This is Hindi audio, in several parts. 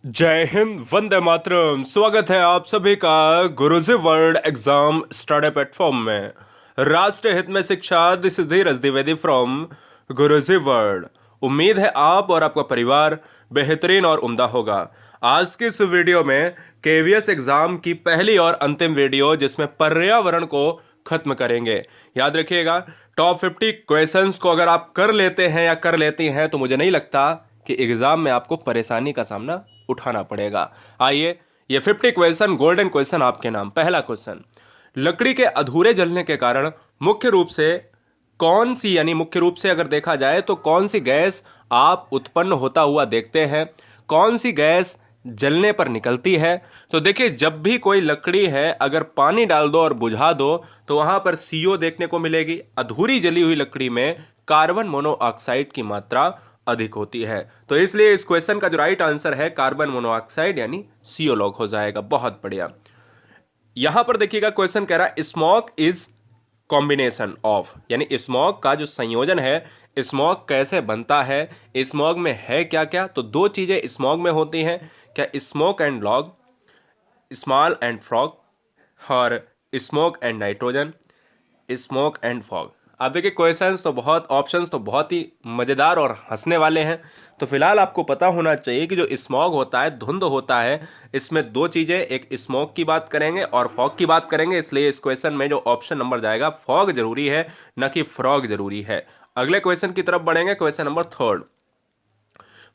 जय हिंद, वंदे मातरम। स्वागत है आप सभी का गुरुजी वर्ल्ड एग्जाम स्टडी प्लेटफॉर्म में। राष्ट्र हित में शिक्षा, this is Dheeraj Dwivedi from Guruji world. उम्मीद है आप और आपका परिवार बेहतरीन और उम्दा होगा। आज की इस वीडियो में केवीएस एग्जाम की पहली और अंतिम वीडियो, जिसमें पर्यावरण को खत्म करेंगे। याद रखिएगा, टॉप 50 क्वेश्चंस को अगर आप कर लेते हैं या कर लेती हैं तो मुझे नहीं लगता कि एग्जाम में आपको परेशानी का सामना उठाना पड़ेगा। आइए, ये 50 क्वेश्चन गोल्डन क्वेश्चन आपके नाम। पहला क्वेश्चन, लकड़ी के अधूरे जलने के कारण मुख्य रूप से कौन सी, यानी मुख्य रूप से अगर देखा जाए तो कौन सी गैस आप उत्पन्न होता हुआ देखते हैं, कौन सी गैस जलने पर निकलती है। तो देखिए, जब भी कोई लकड़ी है अगर पानी डाल दो और बुझा दो तो वहां पर CO देखने को मिलेगी। अधूरी जली हुई लकड़ी में कार्बन मोनोऑक्साइड की मात्रा अधिक होती है। तो इसलिए इस क्वेश्चन का जो राइट आंसर है कार्बन मोनोऑक्साइड यानी CO लॉग हो जाएगा। बहुत बढ़िया। यहां पर देखिएगा, क्वेश्चन कह रहा है स्मोक इज कॉम्बिनेशन ऑफ, यानी स्मोक का जो संयोजन है, स्मोक कैसे बनता है, स्मोक में है क्या क्या। तो दो चीजें स्मोक में होती हैं, क्या smoke and log, small and frog, और smoke and nitrogen, smoke and fog. आप देखिए, क्वेश्चंस तो बहुत, ऑप्शंस तो बहुत ही मज़ेदार और हंसने वाले हैं। तो फिलहाल आपको पता होना चाहिए कि जो स्मॉग होता है, धुंध होता है, इसमें दो चीज़ें, एक स्मोक की बात करेंगे और फॉग की बात करेंगे। इसलिए इस क्वेश्चन में जो ऑप्शन नंबर जाएगा, फॉग जरूरी है, न कि फ्रॉग जरूरी है। अगले क्वेश्चन की तरफ बढ़ेंगे। क्वेश्चन नंबर थर्ड,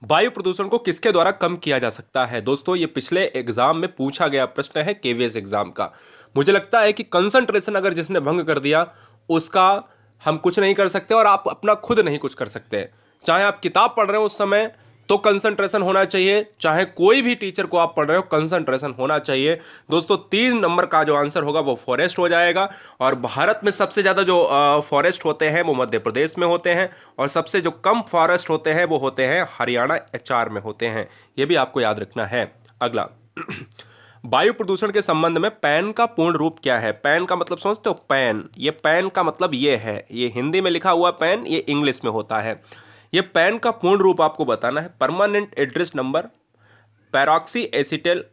वायु प्रदूषण को किसके द्वारा कम किया जा सकता है। दोस्तों, ये पिछले एग्जाम में पूछा गया प्रश्न है, केवीएस एग्जाम का। मुझे लगता है कि कंसंट्रेशन अगर जिसने भंग कर दिया उसका हम कुछ नहीं कर सकते, और आप अपना खुद नहीं कुछ कर सकते। चाहे आप किताब पढ़ रहे हो उस समय तो कंसंट्रेशन होना चाहिए, चाहे कोई भी टीचर को आप पढ़ रहे हो कंसंट्रेशन होना चाहिए। दोस्तों, 3 नंबर का जो आंसर होगा वो फॉरेस्ट हो जाएगा। और भारत में सबसे ज़्यादा जो फॉरेस्ट होते हैं वो मध्य प्रदेश में होते हैं, और सबसे जो कम फॉरेस्ट होते हैं वो होते हैं हरियाणा HR में होते हैं। ये भी आपको याद रखना है। अगला, वायु प्रदूषण के संबंध में पैन का पूर्ण रूप क्या है। पैन का मतलब समझते हो, पैन, ये पैन का मतलब ये है, ये हिंदी में लिखा हुआ पैन, ये इंग्लिश में होता है। ये पैन का पूर्ण रूप आपको बताना है, परमानेंट एड्रेस नंबर, पैरोक्सी एसिटल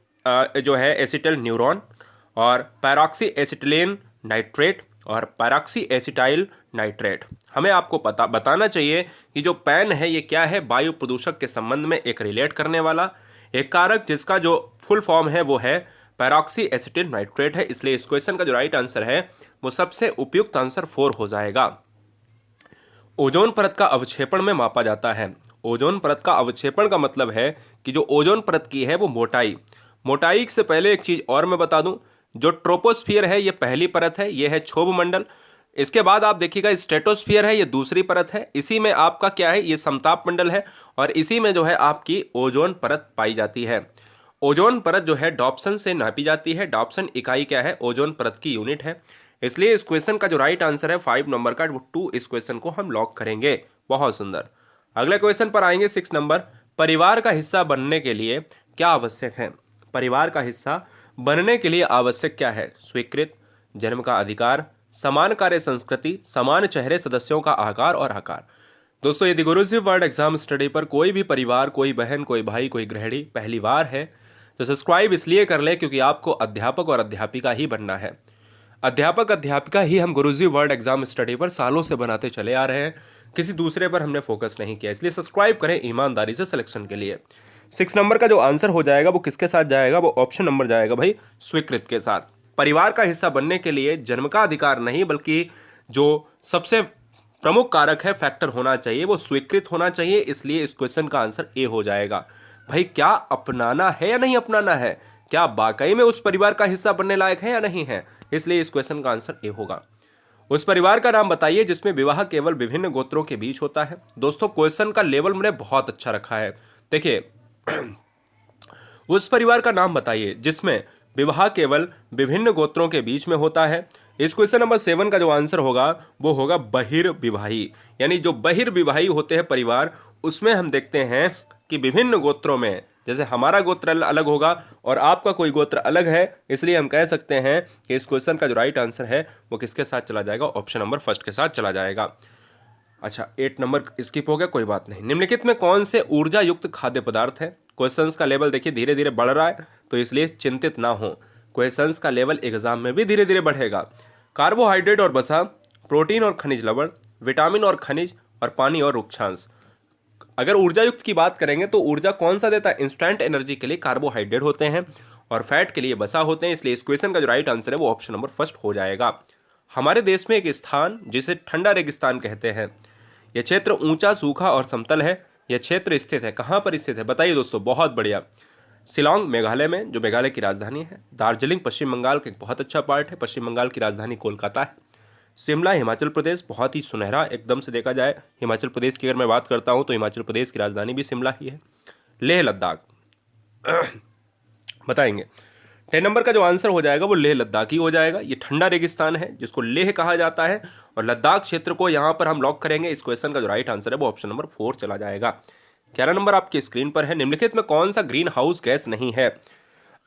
जो है एसिटल न्यूरॉन, और पैरोक्सी एसिटिलीन नाइट्रेट, और पैरोक्सी एसिटाइल नाइट्रेट। हमें आपको बताना चाहिए कि जो पैन है ये क्या है। वायु प्रदूषक के संबंध में एक रिलेट करने वाला एक कारक, जिसका जो फुल फॉर्म है वो है पैरोक्सी एसिटिल नाइट्रेट है। इसलिए इस क्वेश्चन का जो राइट आंसर है वो सबसे उपयुक्त आंसर 4 हो जाएगा। ओजोन परत का अवक्षेपण में मापा जाता है। ओजोन परत का अवक्षेपण का मतलब है कि जो ओजोन परत की है वो मोटाई। मोटाई से पहले एक चीज और मैं बता दूं, जो ट्रोपोस्फियर है ये पहली परत है, ये है क्षोभ मंडल। इसके बाद आप देखिएगा स्ट्रेटोस्फियर है, ये दूसरी परत है। इसी में आपका क्या है, ये समताप मंडल है, और इसी में जो है आपकी ओजोन परत पाई जाती है। ओजोन परत जो है डॉप्सन से नापी जाती है। डॉप्सन इकाई क्या है, ओजोन परत की यूनिट है। इसलिए इस क्वेश्चन का जो राइट आंसर है 5 नंबर का, वो 2, इस क्वेश्चन को हम लॉक करेंगे। बहुत सुंदर। अगले क्वेश्चन पर आएंगे, 6 नंबर, परिवार का हिस्सा बनने के लिए क्या आवश्यक है। परिवार का हिस्सा बनने के लिए आवश्यक क्या है। स्वीकृत, जन्म का अधिकार, समान कार्य संस्कृति, समान चेहरे सदस्यों का आकार और आकार। दोस्तों, यदि गुरुजी वर्ल्ड एग्जाम स्टडी पर कोई भी परिवार, कोई बहन, कोई भाई, कोई गृहिणी पहली बार है तो सब्सक्राइब इसलिए कर ले क्योंकि आपको अध्यापक और अध्यापिका ही बनना है। अध्यापक अध्यापिका ही हम गुरुजी वर्ल्ड एग्जाम स्टडी पर सालों से बनाते चले आ रहे हैं, किसी दूसरे पर हमने फोकस नहीं किया। इसलिए सब्सक्राइब करें ईमानदारी से सिलेक्शन के लिए। 6 नंबर का जो आंसर हो जाएगा वो किसके साथ जाएगा, वो ऑप्शन नंबर जाएगा भाई स्वीकृत के साथ। परिवार का हिस्सा बनने के लिए जन्म का अधिकार नहीं, बल्कि जो सबसे प्रमुख कारक है, फैक्टर होना चाहिए, वो स्वीकृत होना चाहिए। इसलिए इस क्वेश्चन का आंसर ए हो जाएगा। भाई, क्या अपनाना है या नहीं अपनाना है, क्या वाकई में उस परिवार का हिस्सा बनने लायक है या नहीं है, इसलिए इस क्वेश्चन का आंसर ए होगा। उस परिवार का नाम बताइए जिसमें विवाह केवल विभिन्न गोत्रों के बीच होता है। दोस्तों, क्वेश्चन का लेवल मैंने बहुत अच्छा रखा है। देखिए, उस परिवार का नाम बताइए जिसमें विवाह केवल विभिन्न गोत्रों के बीच में होता है। इस क्वेश्चन नंबर 7 का जो आंसर होगा वो होगा बहिर्विवाही, यानी जो बहिर्विवाही होते हैं परिवार, उसमें हम देखते हैं कि विभिन्न गोत्रों में, जैसे हमारा गोत्र अलग होगा और आपका कोई गोत्र अलग है, इसलिए हम कह सकते हैं कि इस क्वेश्चन का जो राइट आंसर है वो किसके साथ चला जाएगा, ऑप्शन नंबर फर्स्ट के साथ चला जाएगा। अच्छा 8 नंबर स्किप हो गया, कोई बात नहीं। निम्नलिखित में कौन से ऊर्जा युक्त खाद्य पदार्थ है? क्वेश्चंस का लेवल देखिए धीरे धीरे बढ़ रहा है, तो इसलिए चिंतित ना हो, क्वेश्चंस का लेवल एग्जाम में भी धीरे धीरे बढ़ेगा। कार्बोहाइड्रेट और वसा, प्रोटीन और खनिज लवण, विटामिन और खनिज, और पानी और रुक्षांश। अगर ऊर्जा युक्त की बात करेंगे तो ऊर्जा कौन सा देता है? इंस्टेंट एनर्जी के लिए कार्बोहाइड्रेट होते हैं और फैट के लिए वसा होते हैं, इसलिए इस क्वेश्चन का जो राइट आंसर है वो ऑप्शन नंबर फर्स्ट हो जाएगा। हमारे देश में एक स्थान जिसे ठंडा रेगिस्तान कहते हैं, यह क्षेत्र ऊंचा, सूखा और समतल है। यह क्षेत्र स्थित है, कहाँ पर स्थित है बताइए दोस्तों? बहुत बढ़िया, शिलोंग मेघालय में, जो मेघालय की राजधानी है। दार्जिलिंग पश्चिम बंगाल का एक बहुत अच्छा पार्ट है, पश्चिम बंगाल की राजधानी कोलकाता है। शिमला हिमाचल प्रदेश, बहुत ही सुनहरा एकदम से देखा जाए हिमाचल प्रदेश की अगर मैं बात करता हूँ तो हिमाचल प्रदेश की राजधानी भी शिमला ही है। लेह लद्दाख बताएंगे 10 नंबर का जो आंसर हो जाएगा वो लेह लद्दाख ही हो जाएगा। ये ठंडा रेगिस्तान है जिसको लेह कहा जाता है और लद्दाख क्षेत्र को यहाँ पर हम लॉक करेंगे। इस क्वेश्चन का जो राइट आंसर है वो ऑप्शन नंबर 4 चला जाएगा। 11 नंबर आपकी स्क्रीन पर है, निम्नलिखित में कौन सा ग्रीन हाउस गैस नहीं है?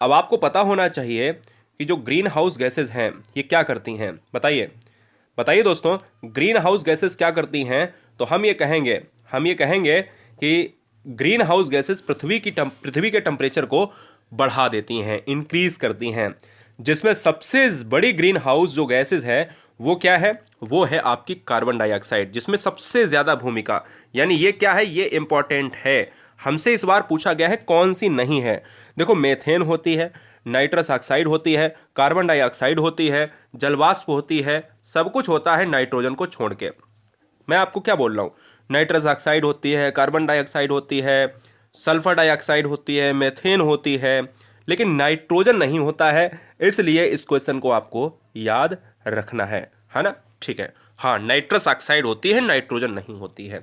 अब आपको पता होना चाहिए कि जो ग्रीन हाउस गैसेज हैं ये क्या करती हैं, बताइए बताइए दोस्तों, ग्रीन हाउस गैसेस क्या करती हैं? तो हम ये कहेंगे कि ग्रीन हाउस गैसेस पृथ्वी के टेम्परेचर को बढ़ा देती हैं, इंक्रीज करती हैं। जिसमें सबसे बड़ी ग्रीन हाउस जो गैसेस है वो क्या है? वो है आपकी कार्बन डाइऑक्साइड, जिसमें सबसे ज्यादा भूमिका, यानी ये क्या है, ये इंपॉर्टेंट है। हमसे इस बार पूछा गया है कौन सी नहीं है। देखो मेथेन होती है, नाइट्रस ऑक्साइड होती है, कार्बन डाइऑक्साइड होती है, जलवाष्प होती है, सब कुछ होता है नाइट्रोजन को छोड़ के। मैं आपको क्या बोल रहा हूँ, नाइट्रस ऑक्साइड होती है, कार्बन डाइऑक्साइड होती है, सल्फर डाइऑक्साइड होती है, मेथेन होती है, लेकिन नाइट्रोजन नहीं होता है। इसलिए इस क्वेश्चन को आपको याद रखना है ना? ठीक है, हाँ नाइट्रस ऑक्साइड होती है, नाइट्रोजन नहीं होती है।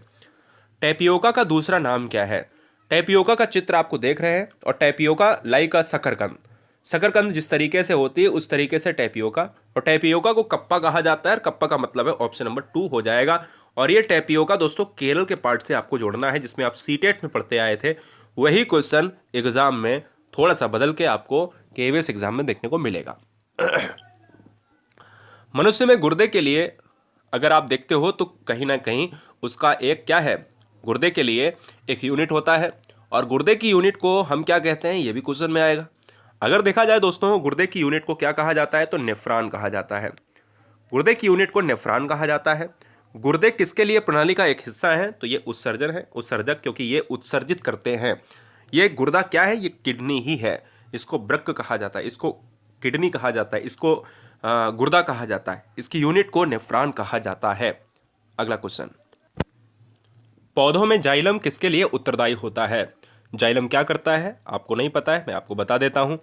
टैपियोका का दूसरा नाम क्या है? टैपियोका का चित्र आपको देख रहे हैं, और टैपियोका लाइक शकरकंद, शकरकंद जिस तरीके से होती है उस तरीके से टैपियोका, और टैपियोका को कप्पा कहा जाता है, और कप्पा का मतलब है ऑप्शन नंबर 2 हो जाएगा। और ये टैपियोका दोस्तों केरल के पार्ट से आपको जोड़ना है, जिसमें आप सीटेट में पढ़ते आए थे। वही क्वेश्चन एग्जाम में थोड़ा सा बदल के आपको केवीएस एग्जाम में देखने को मिलेगा। मनुष्य में गुर्दे के लिए अगर आप देखते हो तो कहीं ना कहीं उसका एक क्या है, गुर्दे के लिए एक यूनिट होता है, और गुर्दे की यूनिट को हम क्या कहते हैं ये भी क्वेश्चन में आएगा। अगर देखा जाए दोस्तों गुर्दे की यूनिट को क्या कहा जाता है, तो नेफ्रॉन कहा जाता है। गुर्दे की यूनिट को नेफ्रॉन कहा जाता है। गुर्दे किसके लिए प्रणाली का एक हिस्सा है? तो ये उत्सर्जन है, उत्सर्जक, क्योंकि ये उत्सर्जित करते हैं। ये गुर्दा क्या है? ये किडनी ही है। इसको वृक्क कहा जाता है, इसको किडनी कहा जाता है, इसको गुर्दा कहा जाता है। इसकी यूनिट को नेफ्रॉन कहा जाता है। अगला क्वेश्चन, पौधों में जाइलम किसके लिए उत्तरदायी होता है? जाइलम क्या करता है आपको नहीं पता है, मैं आपको बता देता हूं।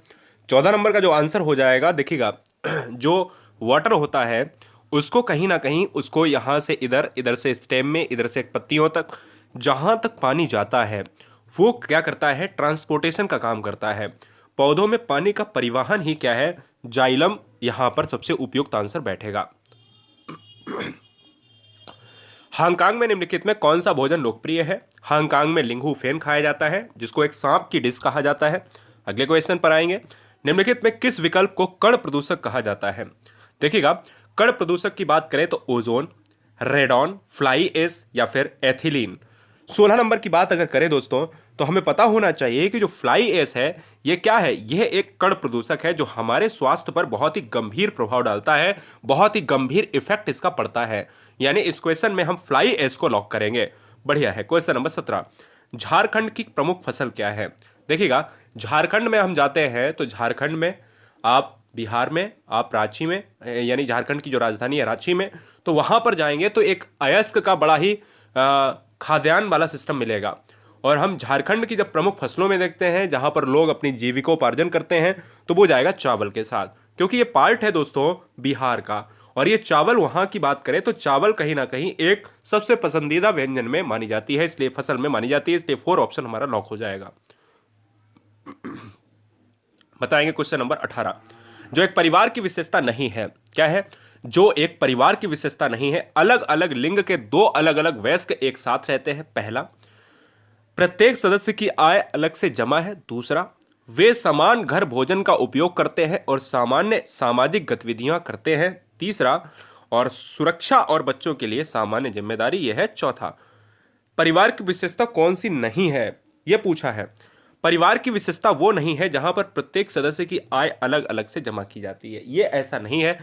14 नंबर का जो आंसर हो जाएगा, देखिएगा जो वाटर होता है उसको कहीं ना कहीं उसको यहां से इधर, इधर से स्टेम में, इधर से पत्तियों तक, जहां तक पानी जाता है वो क्या करता है? ट्रांसपोर्टेशन का काम करता है। पौधों में पानी का परिवहन ही क्या है? जाइलम यहां पर सबसे उपयुक्त आंसर बैठेगा। हांगकांग में निम्नलिखित में कौन सा भोजन लोकप्रिय है? हांगकांग में लिंगू फेन खाया जाता है, जिसको एक सांप की डिश कहा जाता है। अगले क्वेश्चन पर आएंगे, निम्नलिखित में किस विकल्प को कण प्रदूषक कहा जाता है? देखिएगा कण प्रदूषक की बात करें तो ओजोन, रेडॉन, फ्लाई एश या फिर एथिलीन। 16 नंबर की बात अगर करें दोस्तों तो हमें पता होना चाहिए कि जो फ्लाई एश है ये क्या है? यह एक कण प्रदूषक है जो हमारे स्वास्थ्य पर बहुत ही गंभीर प्रभाव डालता है, बहुत ही गंभीर इफेक्ट इसका पड़ता है। यानी इस क्वेश्चन में हम फ्लाई एश को लॉक करेंगे। बढ़िया है। क्वेश्चन नंबर 17, झारखंड की प्रमुख फसल क्या है? देखिएगा झारखंड में हम जाते हैं तो झारखंड में आप, बिहार में आप रांची में, यानी झारखंड की जो राजधानी है रांची में, तो वहां पर जाएंगे तो एक अयस्क का बड़ा ही खाद्यान्न वाला सिस्टम मिलेगा। और हम झारखंड की जब प्रमुख फसलों में देखते हैं जहां पर लोग अपनी जीविकोपार्जन करते हैं तो वो जाएगा चावल के साथ, क्योंकि ये पार्ट है दोस्तों बिहार का। और ये चावल वहां की बात करें तो चावल कहीं ना कहीं एक सबसे पसंदीदा व्यंजन में मानी जाती है, इसलिए फसल में मानी जाती है, इसलिए 4 ऑप्शन हमारा लॉक हो जाएगा। बताएंगे क्वेश्चन नंबर 18, जो एक परिवार की विशेषता नहीं है, क्या है? जो एक परिवार की विशेषता नहीं है, अलग अलग लिंग के 2 अलग अलग वयस्क एक साथ रहते हैं। पहला, प्रत्येक सदस्य की आय अलग से जमा है। दूसरा, वे समान घर भोजन का उपयोग करते हैं और सामान्य सामाजिक गतिविधियां करते हैं। तीसरा, और सुरक्षा और बच्चों के लिए सामान्य जिम्मेदारी, यह है चौथा। परिवार की विशेषता कौन सी नहीं है, यह पूछा है। परिवार की विशेषता वो नहीं है जहां पर प्रत्येक सदस्य की आय अलग अलग से जमा की जाती है, ये ऐसा नहीं है।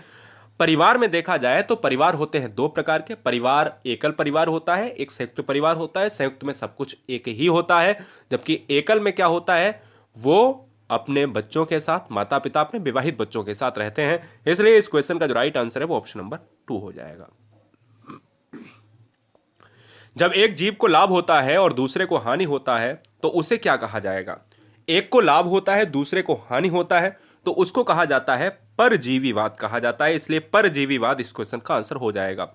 परिवार में देखा जाए तो परिवार होते हैं दो प्रकार के। परिवार एकल परिवार होता है, एक संयुक्त परिवार होता है। संयुक्त में सब कुछ एक ही होता है, जबकि एकल में क्या होता है, वो अपने बच्चों के साथ, माता पिता अपने विवाहित बच्चों के साथ रहते हैं। इसलिए इस क्वेश्चन का जो राइट आंसर है वो ऑप्शन नंबर 2 हो जाएगा। जब एक जीव को लाभ होता है और दूसरे को हानि होता है तो उसे क्या कहा जाएगा? एक को लाभ होता है, दूसरे को हानि होता है, तो उसको कहा जाता है परजीवीवाद कहा जाता है। इसलिए परजीवीवाद इस क्वेश्चन का आंसर हो जाएगा।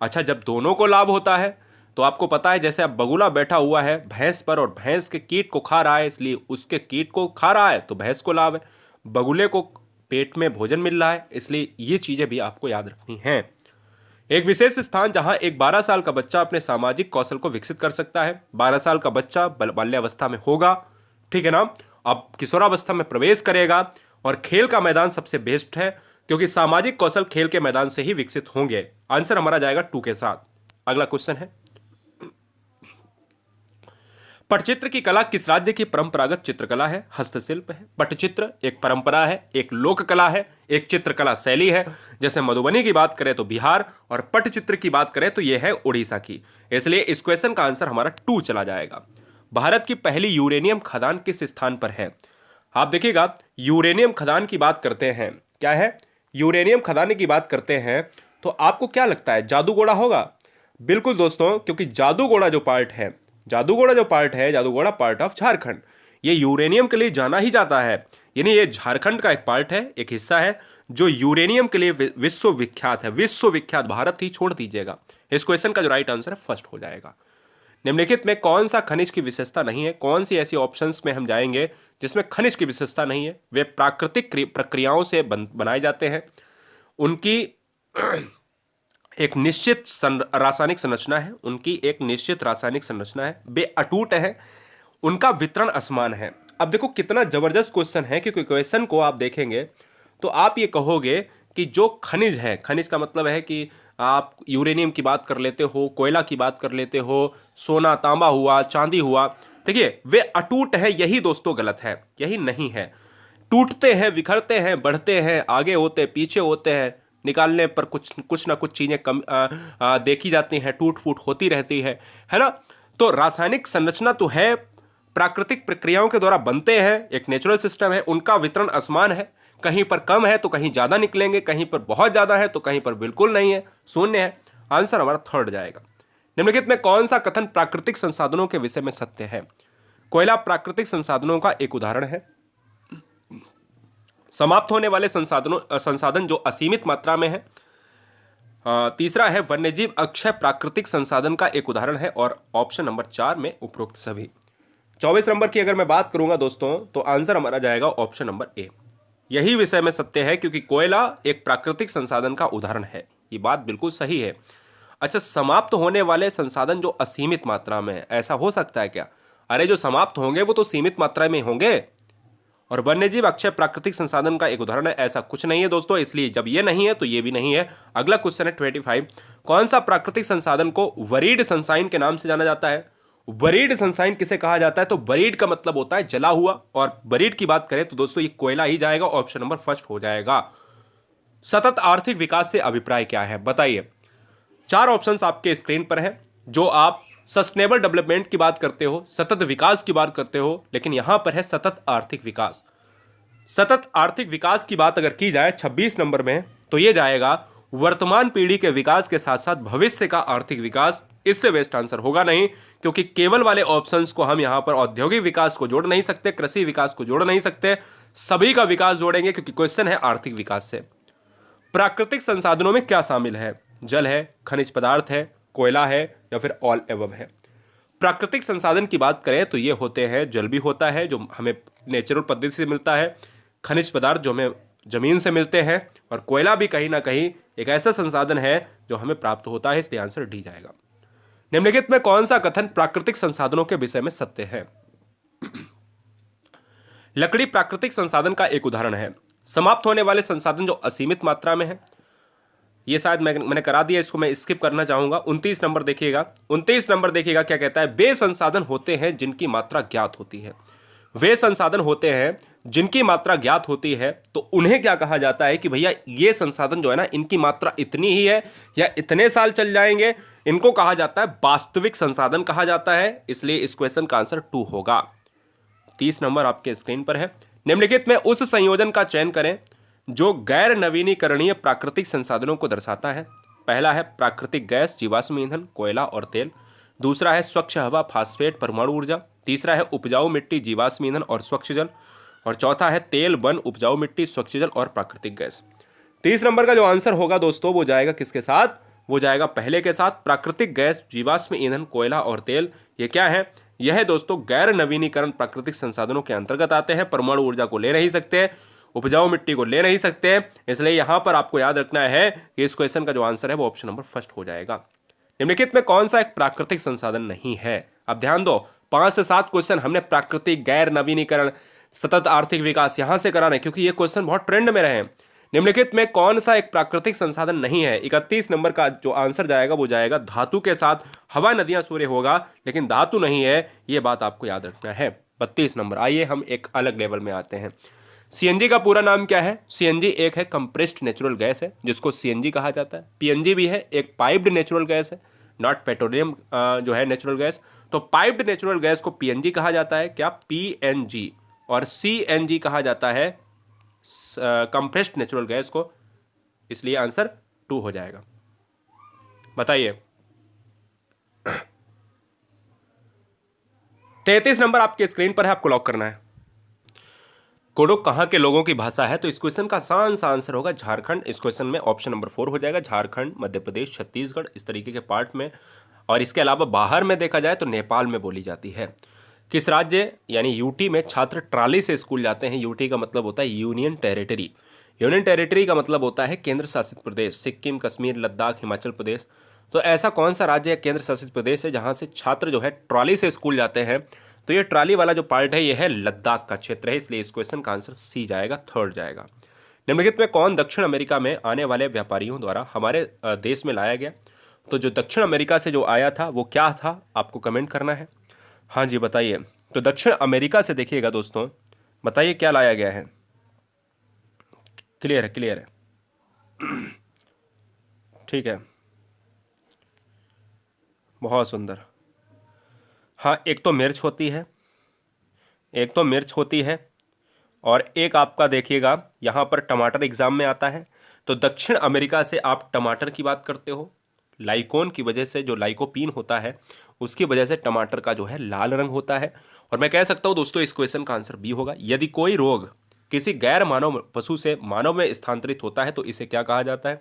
अच्छा, जब दोनों को लाभ होता है तो आपको पता है, जैसे अब बगुला बैठा हुआ है भैंस पर और भैंस के कीट को खा रहा है, इसलिए उसके कीट को खा रहा है तो भैंस को लाभ है। बगुले को पेट में भोजन मिल रहा है, इसलिए ये चीजें भी आपको याद रखनी हैं। एक विशेष स्थान जहां एक 12 साल का बच्चा अपने सामाजिक कौशल को विकसित कर सकता है। 12 साल का बच्चा बाल्यावस्था में होगा, ठीक है ना, अब किशोरावस्था में प्रवेश करेगा और खेल का मैदान सबसे बेस्ट है, क्योंकि सामाजिक कौशल खेल के मैदान से ही विकसित होंगे। आंसर हमारा जाएगा 2 के साथ। अगला क्वेश्चन है, पटचित्र की कला किस राज्य की परंपरागत चित्रकला है? हस्तशिल्प है। पटचित्र एक परंपरा है, एक लोक कला है, एक चित्रकला शैली है। जैसे मधुबनी की बात करें तो बिहार, और पटचित्र की बात करें तो यह है उड़ीसा की। इसलिए इस क्वेश्चन का आंसर हमारा 2 चला जाएगा। भारत की पहली यूरेनियम खदान किस स्थान पर है? आप देखिएगा, यूरेनियम खदान की बात करते हैं, क्या है, यूरेनियम खदान की बात करते हैं, तो आपको क्या लगता है, जादूगोड़ा होगा? बिल्कुल दोस्तों, क्योंकि जादूगोड़ा जो पार्ट है, जादूगोड़ा पार्ट ऑफ झारखंड, ये यूरेनियम के लिए जाना ही जाता है। यानी ये झारखंड का एक पार्ट है, एक हिस्सा है जो यूरेनियम के लिए विश्वविख्यात है। विश्वविख्यात, भारत ही छोड़ दीजिएगा। इस क्वेश्चन का जो राइट आंसर है फर्स्ट हो जाएगा। निम्नलिखित में कौन सा खनिज की विशेषता नहीं है? कौन सी ऐसी ऑप्शंस में हम जाएंगे जिसमें खनिज की विशेषता नहीं है? वे प्राकृतिक प्रक्रियाओं से बनाए जाते हैं, उनकी एक निश्चित रासायनिक संरचना है, उनकी एक निश्चित रासायनिक संरचना है, वे अटूट है, उनका वितरण असमान है। अब देखो कितना जबरदस्त क्वेश्चन है कि क्वेश्चन को आप देखेंगे तो आप ये कहोगे कि जो खनिज है, खनिज का मतलब है कि आप यूरेनियम की बात कर लेते हो, कोयला की बात कर लेते हो, सोना तांबा हुआ, चांदी हुआ, देखिए वे अटूट है, यही दोस्तों गलत है, यही नहीं है। टूटते हैं, बिखरते हैं, बढ़ते हैं, आगे होते पीछे होते हैं, निकालने पर कुछ ना कुछ चीजें कम देखी जाती हैं, टूट फूट होती रहती है ना। तो रासायनिक संरचना तो है, प्राकृतिक प्रक्रियाओं के द्वारा बनते हैं, एक नेचुरल सिस्टम है, उनका वितरण असमान है, कहीं पर कम है तो कहीं ज्यादा निकलेंगे, कहीं पर बहुत ज्यादा है तो कहीं पर बिल्कुल नहीं है, शून्य है। आंसर हमारा थर्ड जाएगा। निम्नलिखित में कौन सा कथन प्राकृतिक संसाधनों के विषय में सत्य है? कोयला प्राकृतिक संसाधनों का एक उदाहरण है। समाप्त होने वाले संसाधन जो असीमित मात्रा में है। तीसरा है वन्यजीव अक्षय प्राकृतिक संसाधन का एक उदाहरण है, और ऑप्शन नंबर 4 में उपरोक्त सभी। 24 नंबर की अगर मैं बात करूंगा दोस्तों तो आंसर हमारा जाएगा ऑप्शन नंबर ए। यही विषय में सत्य है, क्योंकि कोयला एक प्राकृतिक संसाधन का उदाहरण है, ये बात बिल्कुल सही है। अच्छा, समाप्त होने वाले संसाधन जो असीमित मात्रा में है, ऐसा हो सकता है क्या? अरे जो समाप्त होंगे वो तो सीमित मात्रा में होंगे, और वन्यजीव अक्षय प्राकृतिक संसाधन का एक उदाहरण है, ऐसा कुछ नहीं है दोस्तों। इसलिए जब ये नहीं है तो ये भी नहीं है। अगला क्वेश्चन है 25, कौन सा प्राकृतिक संसाधन को वरीड सनसाइन के नाम से जाना जाता है? वरीड सनसाइन किसे कहा जाता है? तो वरीड का मतलब होता है जला हुआ, और वरीड की बात करें तो दोस्तों ये कोयला ही जाएगा, ऑप्शन नंबर फर्स्ट हो जाएगा। सतत आर्थिक विकास से अभिप्राय क्या है, बताइए। 4 ऑप्शंस आपके स्क्रीन पर है। जो आप सस्टेनेबल डेवलपमेंट की बात करते हो, सतत विकास की बात करते हो, लेकिन यहां पर है सतत आर्थिक विकास। सतत आर्थिक विकास की बात अगर की जाए 26 नंबर में, तो यह जाएगा वर्तमान पीढ़ी के विकास के साथ साथ भविष्य का आर्थिक विकास। इससे बेस्ट आंसर होगा नहीं, क्योंकि केवल वाले ऑप्शंस को हम यहां पर औद्योगिक विकास को जोड़ नहीं सकते, कृषि विकास को जोड़ नहीं सकते, सभी का विकास जोड़ेंगे, क्योंकि क्वेश्चन है आर्थिक विकास से। प्राकृतिक संसाधनों में क्या शामिल है? जल है, खनिज पदार्थ है, कोयला है, या फिर ऑल एबव है? प्राकृतिक संसाधन की बात करें तो ये होते हैं, जल भी होता है जो हमें नेचुरल पद्धति से मिलता है, खनिज पदार्थ जो हमें जमीन से मिलते हैं, और कोयला भी कहीं ना कहीं एक ऐसा संसाधन है जो हमें प्राप्त होता है। इसलिए आंसर डी जाएगा। निम्नलिखित में कौन सा कथन प्राकृतिक संसाधनों के विषय में सत्य है? लकड़ी प्राकृतिक संसाधन का एक उदाहरण है। समाप्त होने वाले संसाधन जो असीमित मात्रा में है, ये शायद मैंने करा दिया, इसको मैं स्किप करना चाहूंगा। 29 नंबर देखिएगा, 29 नंबर देखिएगा क्या कहता है, वे संसाधन होते हैं जिनकी मात्रा ज्ञात होती है। वे संसाधन होते हैं जिनकी मात्रा ज्ञात होती है, तो उन्हें क्या कहा जाता है कि भैया ये संसाधन जो है ना, इनकी मात्रा इतनी ही है या इतने साल चल जाएंगे, इनको कहा जाता है वास्तविक संसाधन कहा जाता है। इसलिए इस क्वेश्चन का आंसर 2 होगा। 30 नंबर आपके स्क्रीन पर है। निम्नलिखित में उस संयोजन का चयन करें जो गैर नवीनीकरणीय प्राकृतिक संसाधनों को दर्शाता है। पहला है प्राकृतिक गैस, जीवाश्म ईंधन, कोयला और तेल। दूसरा है स्वच्छ हवा, फास्फेट, परमाणु ऊर्जा। तीसरा है उपजाऊ मिट्टी, जीवाश्म ईंधन और स्वच्छ जल। और चौथा है तेल, वन, उपजाऊ मिट्टी, स्वच्छ जल और प्राकृतिक गैस। 30 नंबर का जो आंसर होगा दोस्तों, वो जाएगा किसके साथ, वो जाएगा पहले के साथ, प्राकृतिक गैस, जीवाश्म ईंधन, कोयला और तेल। ये क्या है, यह है दोस्तों गैर नवीनीकरण प्राकृतिक संसाधनों के अंतर्गत आते हैं। परमाणु ऊर्जा को ले नहीं सकते, उपजाऊ मिट्टी को ले नहीं सकते, इसलिए यहां पर आपको याद रखना है कि इस क्वेश्चन का जो आंसर है वो ऑप्शन नंबर फर्स्ट हो जाएगा। निम्नलिखित में कौन सा एक प्राकृतिक संसाधन नहीं है। अब ध्यान दो, 5 से 7 क्वेश्चन हमने प्राकृतिक, गैर नवीनीकरण, सतत आर्थिक विकास यहां से करा रहे, क्योंकि ये क्वेश्चन बहुत ट्रेंड में रहे हैं। निम्नलिखित में कौन सा एक प्राकृतिक संसाधन नहीं है। 31 नंबर का जो आंसर जाएगा वो जाएगा धातु के साथ हवा, नदियां, सूर्य होगा, लेकिन धातु नहीं है, ये बात आपको याद रखना है। 32 नंबर, आइए हम एक अलग लेवल में आते हैं। सीएनजी का पूरा नाम क्या है। सीएनजी एक है कंप्रेस्ड नेचुरल गैस है, जिसको सीएनजी कहा जाता है। पीएनजी भी है, एक पाइप्ड नेचुरल गैस है, नॉट पेट्रोलियम जो है नेचुरल गैस। तो पाइप्ड नेचुरल गैस को पीएनजी कहा जाता है, क्या, पीएनजी। और सीएनजी कहा जाता है कंप्रेस्ड नेचुरल गैस को, इसलिए आंसर 2 हो जाएगा। बताइए। 33 नंबर आपके स्क्रीन पर है, आपको लॉक करना है। कोडो कहाँ के लोगों की भाषा है, तो इस क्वेश्चन का आसान सा आंसर होगा झारखंड। इस क्वेश्चन में ऑप्शन नंबर 4 हो जाएगा, झारखंड, मध्य प्रदेश, छत्तीसगढ़, इस तरीके के पार्ट में। और इसके अलावा बाहर में देखा जाए तो नेपाल में बोली जाती है। किस राज्य यानी यूटी में छात्र ट्रॉली से स्कूल जाते हैं। यूटी का मतलब होता है यूनियन टेरिटरी। यूनियन टेरिटरी का मतलब होता है केंद्र शासित प्रदेश, सिक्किम, कश्मीर, लद्दाख, हिमाचल प्रदेश। तो ऐसा कौन सा राज्य या केंद्र शासित प्रदेश है जहाँ से छात्र जो है ट्रॉली से स्कूल जाते हैं, तो ये ट्रॉली वाला जो पार्ट है ये है लद्दाख का क्षेत्र है, इसलिए इस क्वेश्चन का आंसर सी जाएगा, 3rd जाएगा। निम्नलिखित में कौन दक्षिण अमेरिका में आने वाले व्यापारियों द्वारा हमारे देश में लाया गया। तो जो दक्षिण अमेरिका से जो आया था वो क्या था, आपको कमेंट करना है। हाँ जी बताइए। तो दक्षिण अमेरिका से देखिएगा दोस्तों, बताइए क्या लाया गया है। क्लियर है, क्लियर है, ठीक है, बहुत सुंदर। हाँ, एक तो मिर्च होती है, एक तो मिर्च होती है, और एक आपका देखिएगा यहाँ पर टमाटर एग्जाम में आता है। तो दक्षिण अमेरिका से आप टमाटर की बात करते हो, लाइकोन की वजह से, जो लाइकोपीन होता है उसकी वजह से टमाटर का जो है लाल रंग होता है। और मैं कह सकता हूँ दोस्तों इस क्वेश्चन का आंसर बी होगा। यदि कोई रोग किसी गैर मानव पशु से मानव में स्थानांतरित होता है तो इसे क्या कहा जाता है।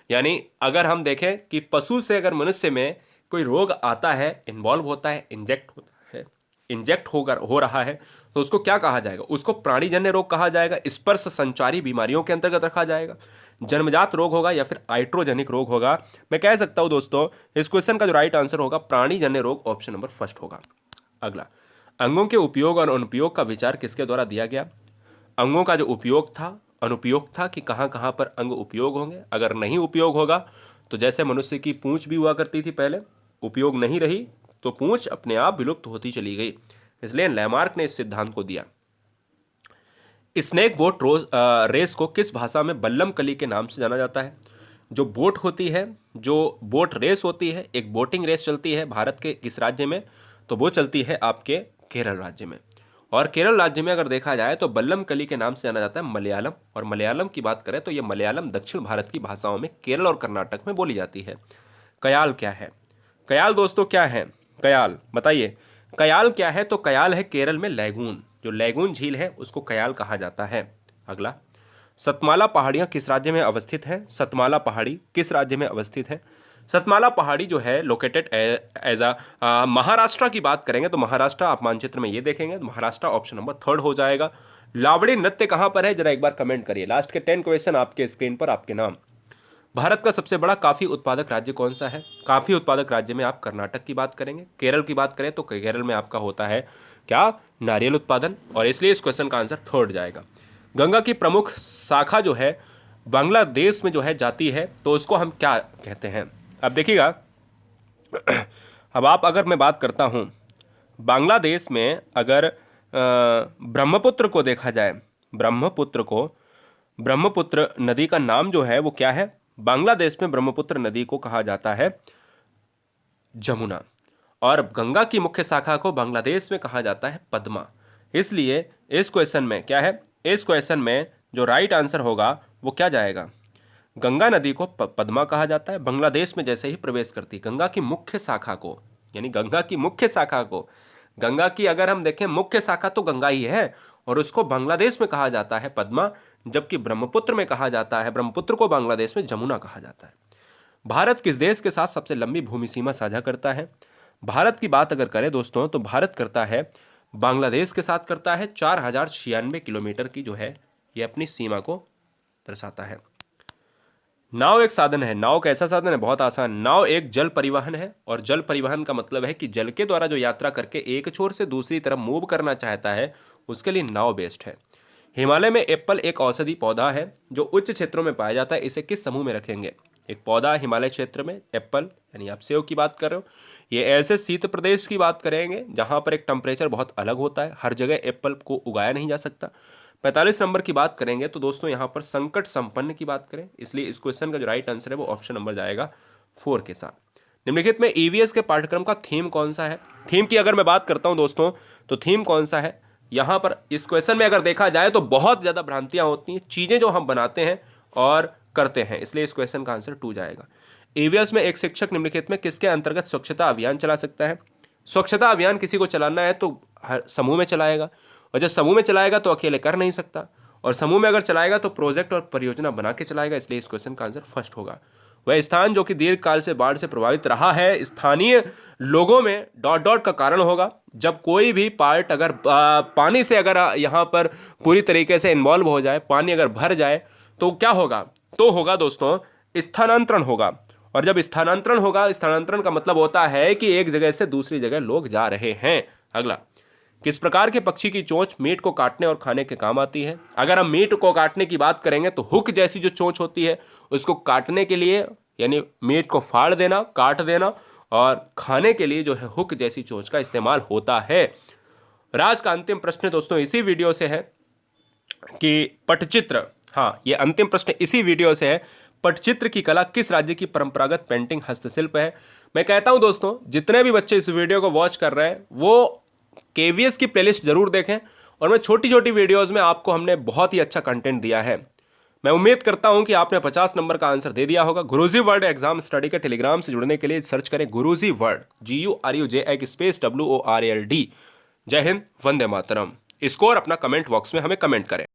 यानी अगर हम देखें कि पशु से अगर मनुष्य में कोई रोग आता है, इन्वॉल्व होता है, इंजेक्ट होता है, इंजेक्ट हो रहा है, तो उसको क्या कहा जाएगा, उसको प्राणीजन्य रोग कहा जाएगा, स्पर्श संचारी बीमारियों के अंतर्गत रखा जाएगा, जन्मजात रोग होगा या फिर आइट्रोजेनिक रोग होगा। मैं कह सकता हूं दोस्तों इस क्वेश्चन का जो राइट आंसर होगा प्राणीजन्य रोग, ऑप्शन नंबर फर्स्ट होगा। अगला, अंगों के उपयोग और अनुपयोग का विचार किसके द्वारा दिया गया। अंगों का जो उपयोग था, अनुपयोग था कि कहाँ कहाँ पर अंग उपयोग होंगे। अगर नहीं उपयोग होगा तो जैसे मनुष्य की पूंछ भी हुआ करती थी पहले, उपयोग नहीं रही तो पूंछ अपने आप विलुप्त होती चली गई, इसलिए लैमार्क ने इस सिद्धांत को दिया। स्नेक बोट रेस को किस भाषा में बल्लम कली के नाम से जाना जाता है। जो बोट होती है, जो बोट रेस होती है, एक बोटिंग रेस चलती है भारत के किस राज्य में, तो वो चलती है आपके केरल राज्य में। और केरल राज्य में अगर देखा जाए तो बल्लम कली के नाम से जाना जाता है मलयालम। और मलयालम की बात करें तो ये मलयालम दक्षिण भारत की भाषाओं में केरल और कर्नाटक में बोली जाती है। कयाल क्या है। कयाल दोस्तों क्या है, कयाल बताइए। कयाल क्या है, तो कयाल है केरल में लैगून, जो लैगून झील है उसको कयाल कहा जाता है। अगला, सतमाला पहाड़ियाँ किस राज्य में अवस्थित है। सतमाला पहाड़ी किस राज्य में अवस्थित है। सतमाला पहाड़ी जो है लोकेटेड एज अ महाराष्ट्र की बात करेंगे तो महाराष्ट्र आप मानचित्र में ये देखेंगे, महाराष्ट्र ऑप्शन नंबर 3rd हो जाएगा। लावड़ी नृत्य कहाँ पर है, जरा एक बार कमेंट करिए। लास्ट के 10 क्वेश्चन आपके स्क्रीन पर, आपके नाम। भारत का सबसे बड़ा काफ़ी उत्पादक राज्य कौन सा है। काफ़ी उत्पादक राज्य में आप कर्नाटक की बात करेंगे। केरल की बात करें तो केरल में आपका होता है क्या, नारियल उत्पादन, और इसलिए इस क्वेश्चन का आंसर 3rd जाएगा। गंगा की प्रमुख शाखा जो है बांग्लादेश में जो है जाती है तो उसको हम क्या कहते हैं। अब देखिएगा, अब आप अगर मैं बात करता हूँ बांग्लादेश में अगर ब्रह्मपुत्र को देखा जाए, ब्रह्मपुत्र नदी का नाम जो है वो क्या है, बांग्लादेश में ब्रह्मपुत्र नदी को कहा जाता है जमुना, और गंगा की मुख्य शाखा को बांग्लादेश में कहा जाता है पद्मा। इसलिए इस क्वेश्चन में क्या है, इस क्वेश्चन में जो राइट आंसर होगा वो क्या जाएगा, गंगा नदी को पद्मा कहा जाता है। बांग्लादेश में जैसे ही प्रवेश करती गंगा की मुख्य शाखा को, यानी गंगा की मुख्य शाखा को, गंगा की अगर हम देखें मुख्य शाखा तो गंगा ही है, और उसको बांग्लादेश में कहा जाता है पद्मा, जबकि ब्रह्मपुत्र में कहा जाता है, ब्रह्मपुत्र को बांग्लादेश में जमुना कहा जाता है। भारत किस देश के साथ सबसे लंबी भूमि सीमा साझा करता है? भारत की बात अगर करें दोस्तों तो भारत करता है, बांग्लादेश के साथ करता है 4096 किलोमीटर की जो है ये अपनी सीमा को दर्शाता है। नाव एक साधन है। नाव कैसा साधन है? बहुत आसान। नाव एक जल परिवहन है, और जल परिवहन का मतलब है कि जल के द्वारा जो यात्रा करके एक छोर से दूसरी तरफ मूव करना चाहता है उसके लिए नाव बेस्ट है। हिमालय में एप्पल एक औषधि पौधा है जो उच्च क्षेत्रों में पाया जाता है। इसे किस समूह में रखेंगे? एक पौधा हिमालय क्षेत्र में एप्पल, यानी आप सेव की बात कर रहे हो, ये ऐसे शीत प्रदेश की बात करेंगे जहां पर एक टेम्परेचर बहुत अलग होता है, हर जगह एप्पल को उगाया नहीं जा सकता। 45 नंबर की बात करेंगे तो दोस्तों यहाँ पर संकट संपन्न की बात करें, इसलिए इस क्वेश्चन का जो राइट आंसर है वो ऑप्शन नंबर जाएगा 4 के साथ। निम्नलिखित में ईवीएस के पाठ्यक्रम का थीम कौन सा है? थीम की अगर मैं बात करता हूँ दोस्तों तो थीम कौन सा है, यहाँ पर इस क्वेश्चन में अगर देखा जाए तो बहुत ज़्यादा भ्रांतियाँ होती हैं, चीज़ें जो हम बनाते हैं और करते हैं, इसलिए इस क्वेश्चन का आंसर 2 जाएगा। ईवीएस में एक शिक्षक निम्नलिखित में किसके अंतर्गत स्वच्छता अभियान चला सकता है? स्वच्छता अभियान किसी को चलाना है तो हर समूह में चलाएगा, और जब समूह में चलाएगा तो अकेले कर नहीं सकता, और समूह में अगर चलाएगा तो प्रोजेक्ट और परियोजना बना के चलाएगा, इसलिए इस क्वेश्चन का आंसर फर्स्ट होगा। वह स्थान जो कि दीर्घ काल से बाढ़ से प्रभावित रहा है, स्थानीय लोगों में डॉट डॉट का कारण होगा। जब कोई भी पार्ट अगर पानी से अगर यहाँ पर पूरी तरीके से इन्वॉल्व हो जाए, पानी अगर भर जाए तो क्या होगा? तो होगा दोस्तों स्थानांतरण होगा, और जब स्थानांतरण होगा, स्थानांतरण का मतलब होता है कि एक जगह से दूसरी जगह लोग जा रहे हैं। अगला, किस प्रकार के पक्षी की चोंच मीट को काटने और खाने के काम आती है? अगर हम मीट को काटने की बात करेंगे तो हुक जैसी जो चोंच होती है उसको काटने के लिए, यानी मीट को फाड़ देना, काट देना, और खाने के लिए जो है हुक जैसी चोंच का इस्तेमाल होता है। राज का अंतिम प्रश्न दोस्तों इसी वीडियो से है कि पटचित्र, हाँ ये अंतिम प्रश्न इसी वीडियो से है, पटचित्र की कला किस राज्य की परंपरागत पेंटिंग हस्तशिल्प है? मैं कहता हूं दोस्तों जितने भी बच्चे इस वीडियो को वॉच कर रहे हैं वो केवीएस की प्लेलिस्ट जरूर देखें, और मैं छोटी छोटी वीडियोस में आपको हमने बहुत ही अच्छा कंटेंट दिया है। मैं उम्मीद करता हूं कि आपने 50 नंबर का आंसर दे दिया होगा। गुरुजी वर्ल्ड एग्जाम स्टडी के टेलीग्राम से जुड़ने के लिए सर्च करें गुरुजी वर्ल्ड, GURUJI स्पेस WORLD। जय हिंद, वंदे मातरम। स्कोर अपना कमेंट बॉक्स में हमें कमेंट करें।